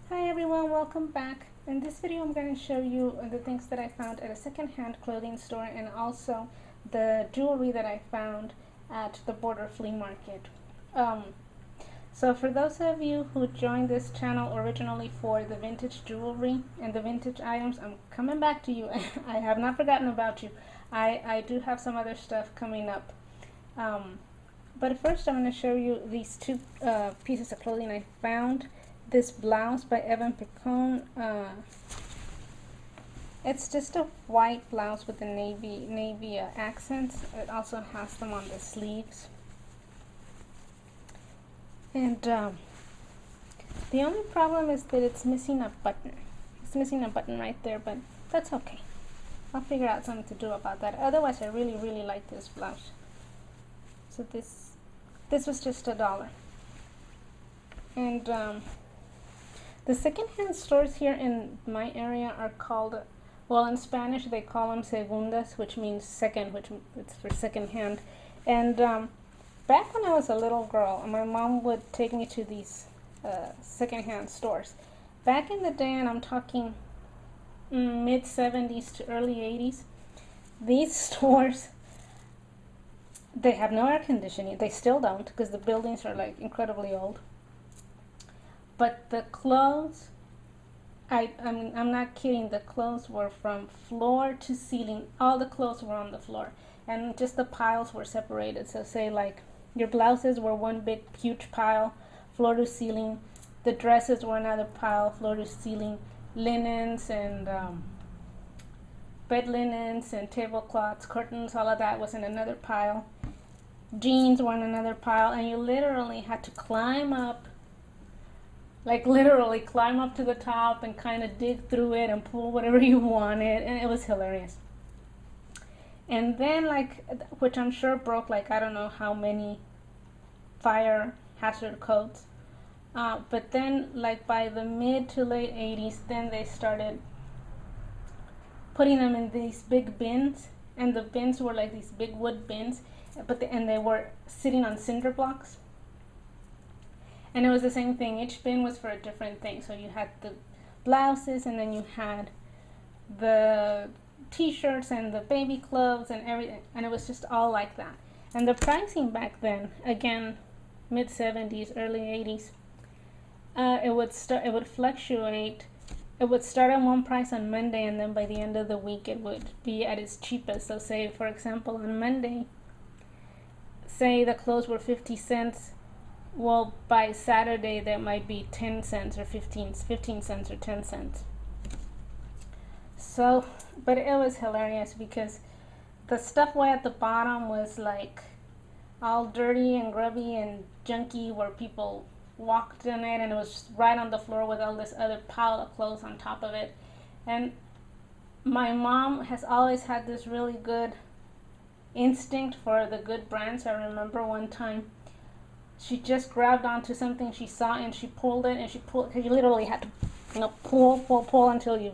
Hi everyone, welcome back. In this video I'm going to show you the things that I found at a secondhand clothing store and also the jewelry that I found at the Border Flea Market. So for those of you who joined this channel originally for the vintage jewelry and the vintage items, I'm coming back to you. I have not forgotten about you. I do have some other stuff coming up. But first I'm going to show you these two pieces of clothing I found. This blouse by Evan Picone. It's just a white blouse with the navy accents. It also has them on the sleeves. And the only problem is that it's missing a button. It's missing a button right there, but that's okay. I'll figure out something to do about that. Otherwise, I really like this blouse. So this was just $1. And the secondhand stores here in my area are called, well, in Spanish they call them segundas, which means second, which it's for secondhand. And back when I was a little girl, my mom would take me to these secondhand stores. Back in the day, and I'm talking mid 70s to early 80s, these stores, they have no air conditioning. They still don't, because the buildings are like incredibly old. But the clothes, I'm not kidding, the clothes were from floor to ceiling. All the clothes were on the floor, and just the piles were separated. So say like your blouses were one big huge pile, floor to ceiling. The dresses were another pile, floor to ceiling. Linens and bed linens and tablecloths, curtains, all of that was in another pile. Jeans were in another pile, and you literally had to climb up, like literally climb up to the top and kind of dig through it and pull whatever you wanted, and it was hilarious. And then, like, which I'm sure broke like I don't know how many fire hazard codes, but then like by the mid to late 80s, then they started putting them in these big bins, and the bins were like these big wood bins, and they were sitting on cinder blocks. And it was the same thing. Each bin was for a different thing. So you had the blouses, and then you had the t-shirts and the baby clothes and everything. And it was just all like that. And the pricing back then, again, mid 70s, early 80s, it would fluctuate. It would start at one price on Monday, and then by the end of the week, it would be at its cheapest. So say, for example, on Monday, say the clothes were 50 cents. Well, by Saturday, that might be 10 cents or 15 cents or 10 cents. So, but it was hilarious because the stuff way at the bottom was like all dirty and grubby and junky, where people walked in it, and it was just right on the floor with all this other pile of clothes on top of it. And my mom has always had this really good instinct for the good brands. I remember one time she just grabbed onto something she saw, and she pulled it, and she pulled, because you literally had to, pull until you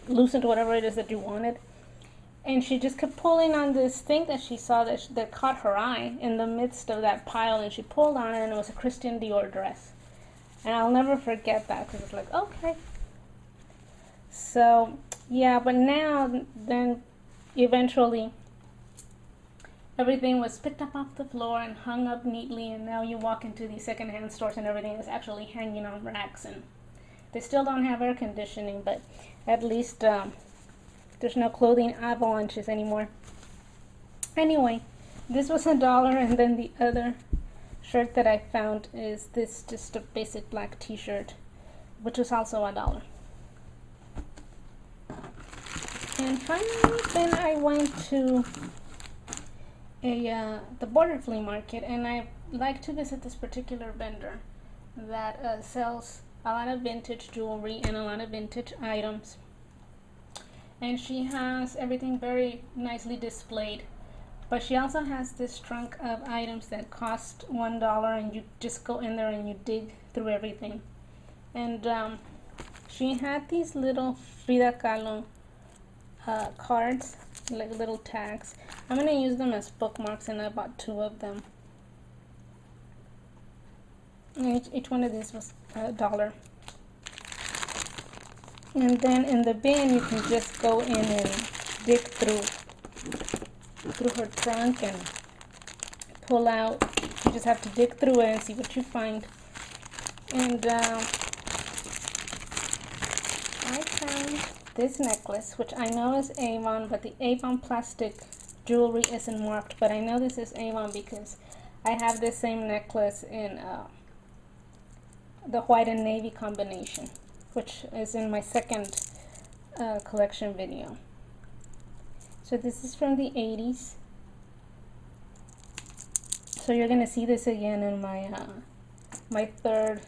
loosened whatever it is that you wanted. And she just kept pulling on this thing that she saw that caught her eye in the midst of that pile, and she pulled on it, and it was a Christian Dior dress. And I'll never forget that, because it's like, okay. So, yeah, but now, then, eventually, everything was picked up off the floor and hung up neatly, and now you walk into these secondhand stores and everything is actually hanging on racks. And they still don't have air conditioning, but at least there's no clothing avalanches anymore. Anyway, this was $1, and then the other shirt that I found is this, just a basic black t-shirt, which was also $1. And finally, then I went to the Border Flea Market, and I like to visit this particular vendor that sells a lot of vintage jewelry and a lot of vintage items. And she has everything very nicely displayed, but she also has this trunk of items that cost $1, and you just go in there and you dig through everything. And she had these little Frida Kahlo cards, like little tags. I'm going to use them as bookmarks, and I bought 2 of them. And each one of these was $1. And then in the bin, you can just go in and dig through her trunk and pull out. You just have to dig through it and see what you find. And I found this necklace, which I know is Avon, but the Avon plastic jewelry isn't marked. But I know this is Avon because I have this same necklace in the white and navy combination, which is in my second collection video. So this is from the 80s. So you're gonna see this again in my my third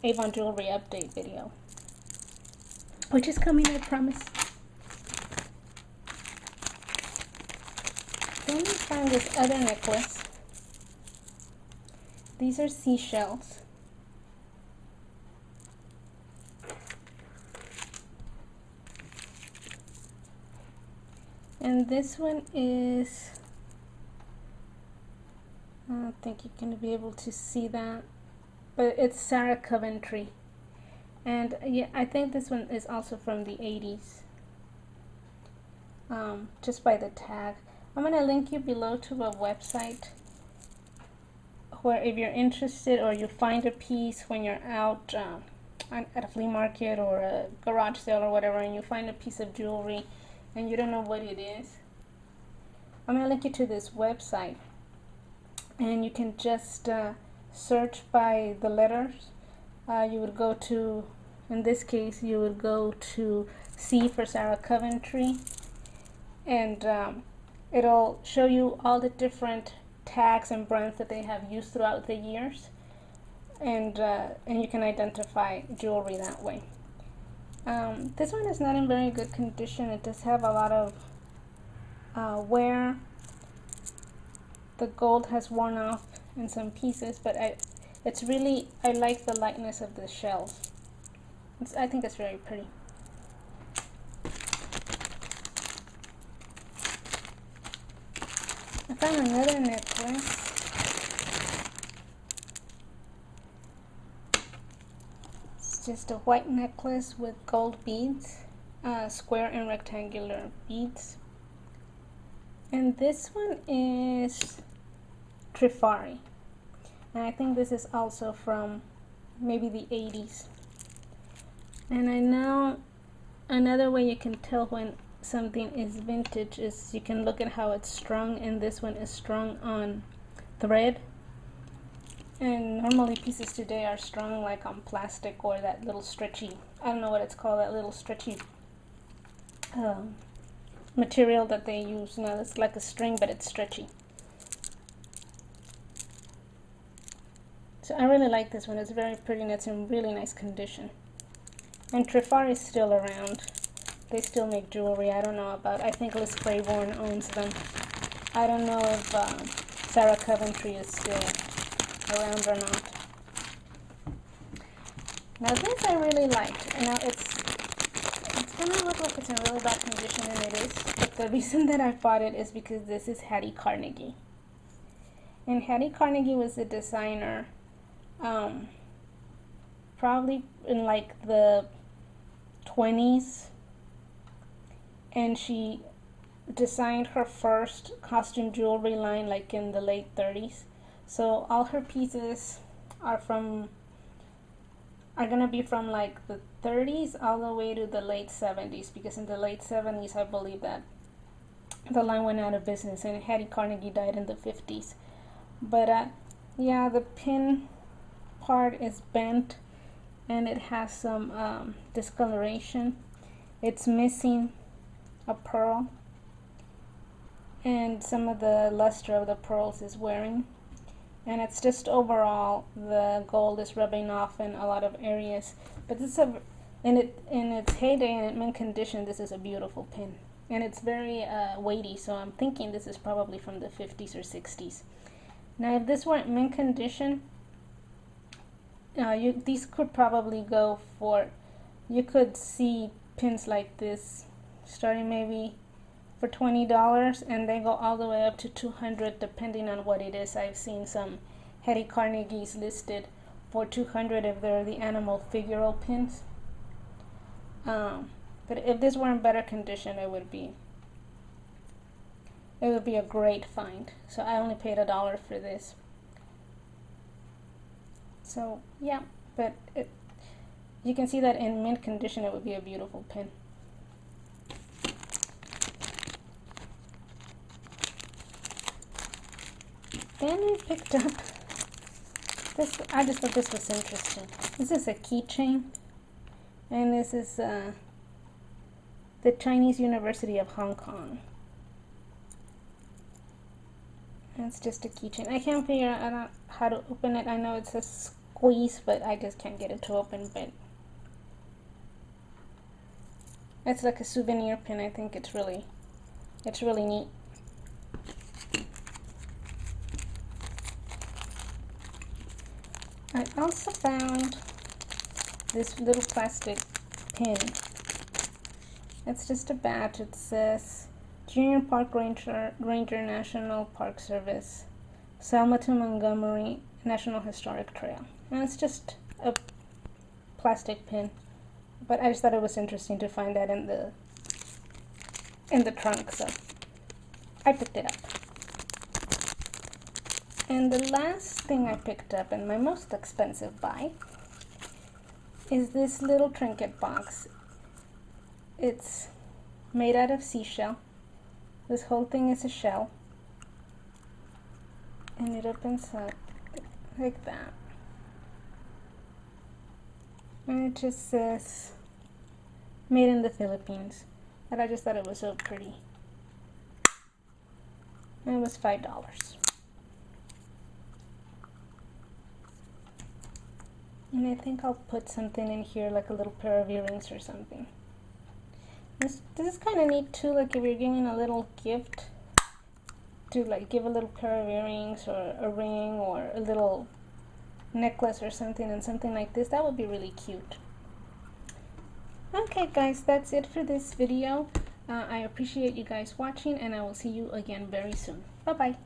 Avon jewelry update video, which is coming, I promise. Then we found this other necklace. These are seashells. And this one is, I don't think you're going to be able to see that, but it's Sarah Coventry. And yeah, I think this one is also from the 80s, just by the tag. I'm going to link you below to a website where if you're interested or you find a piece when you're out at a flea market or a garage sale or whatever, and you find a piece of jewelry and you don't know what it is, I'm going to link you to this website, and you can just search by the letters. You would go to, in this case, you would go to C for Sarah Coventry, and it'll show you all the different tags and brands that they have used throughout the years, and you can identify jewelry that way. This one is not in very good condition. It does have a lot of wear. The gold has worn off in some pieces, but I like the lightness of the shells. I think it's very pretty. I found another necklace. It's just a white necklace with gold beads, square and rectangular beads. And this one is Trifari. And I think this is also from maybe the 80s. And I know another way you can tell when something is vintage is you can look at how it's strung, and this one is strung on thread. And normally pieces today are strung like on plastic or that little stretchy, I don't know what it's called, that little stretchy material that they use. You know, it's like a string, but it's stretchy. So I really like this one. It's very pretty and it's in really nice condition. And Trifari is still around. They still make jewelry. I don't know about, I think Liz Claiborne owns them. I don't know if Sarah Coventry is still around or not. Now this I really liked. Now it's gonna look like it's in really bad condition, and it is. But the reason that I bought it is because this is Hattie Carnegie. And Hattie Carnegie was a designer, probably in like the 20s, and she designed her first costume jewelry line like in the late 30s. So all her pieces are gonna be from like the 30s all the way to the late 70s, because in the late 70s I believe that the line went out of business and Hattie Carnegie died in the 50s. But yeah, the pin part is bent and it has some discoloration. It's missing a pearl, and some of the luster of the pearls is wearing, and it's just overall the gold is rubbing off in a lot of areas. But this is in its heyday and in mint condition, this is a beautiful pin, and it's very weighty, so I'm thinking this is probably from the 50s or 60s. Now if this weren't mint condition, these could probably go for, you could see pins like this starting maybe for $20, and they go all the way up to $200 depending on what it is. I've seen some Hattie Carnegies listed for $200 if they're the animal figural pins. But if this were in better condition, it would be a great find. So I only paid $1 for this. So yeah, but you can see that in mint condition it would be a beautiful pin. Then I picked up this. I just thought this was interesting. This is a keychain, and this is the Chinese University of Hong Kong. And it's just a keychain. I can't figure out how to open it. I know it says squeeze, but I just can't get it to open. But it's like a souvenir pin. I think it's really neat. I also found this little plastic pin. It's just a badge. It says Junior Park Ranger National Park Service, Selma to Montgomery National Historic Trail. And it's just a plastic pin. But I just thought it was interesting to find that in the trunk, so I picked it up. And the last thing I picked up, and my most expensive buy, is this little trinket box. It's made out of seashell. This whole thing is a shell. And it opens up like that. And it just says, made in the Philippines. And I just thought it was so pretty. And it was $5. And I think I'll put something in here, like a little pair of earrings or something. This is kind of neat too, like if you're giving a little gift, to like give a little pair of earrings or a ring or a little necklace or something, and something like this, that would be really cute. Okay guys, that's it for this video. I appreciate you guys watching, and I will see you again very soon. Bye bye.